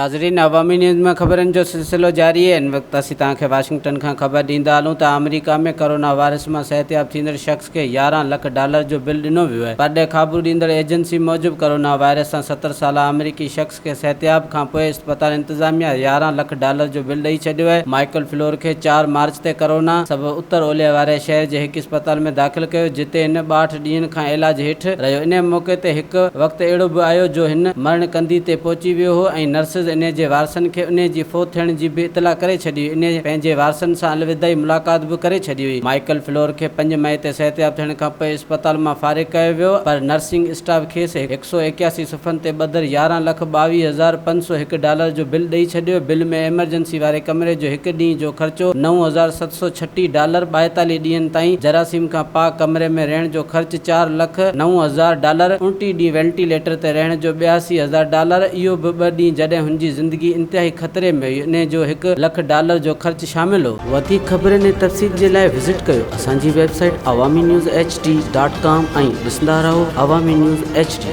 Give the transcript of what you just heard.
नाज़रीन, अवामी न्यूज़ में ख़बरनि जो सिलसिलो जारी है। इन वक्त असीं तव्हांखे वाशिंगटन खां ख़बर ॾींदा हलूं त अमेरिका में कोरोना वायरस मां सिहतयाब थींदड़ शख़्स खे $11 लख जो बिल ॾिनो वियो आहे। परॾे ख़ाबरू ॾींदड़ एजेंसी मूजिबि कोरोना वायरस सां 70 साल अमेरिकी शख़्स खे सिहतयाब खां पोइ इस्पताल इंतज़ामिया $11 लख जो बिल ॾेई छॾियो आहे। माइकल फ्लोर खे 4 मार्च ते कोरोना सबबि उत्तर ओलह वारे शहर जे हिकु इस्पताल में दाख़िल कयो, जिते हिन 62 ॾींहंनि खां इलाज हेठि रहियो। इन मौक़े ते हिकु वक़्तु अहिड़ो बि आयो जो हिन मरण कंदी ते पहुची वियो हो ऐं नर्सिस इन जे वारसनि खे उन जी फोत थियण जी बि इतला करे छॾी। इन पंहिंजे वारसनि सां अलविदाई मुलाक़ात बि करे छॾी हुई। माइकल फ्लोर खे 5 मई ते सिहतयाब थियण खां पोइ इस्पताल मां फ़ारिग़ कयो वियो, पर नर्सिंग स्टाफ खेसि 181 सुफ़्हनि ते ॿधल $11,22,501 जो बिल ॾेई छॾियो। बिल में एमरजेंसी वारे कमरे जो हिकु ॾींहं जो ख़र्चो $9,736, 42 ॾींहंनि ताईं जरासीम खां पाक कमरे में रहण जो ख़र्च $4,09,000, 29 ॾींहं वेंटिलेटर ते रहण जो $82,000, इहो बि 2 ॾींहं जॾहिं हुनजी ज़िंदगी इंतिहाई ख़तरे में हुई। इन जो $1 लख जो ख़र्च शामिल हो। वधीक ख़बरनि ऐं तफ़सील जे लाइ विज़िट कयो असांजी वेबसाइट awamiNewsHD.com ऐं ॾिसंदा रहो अवामी न्यूज़ HD।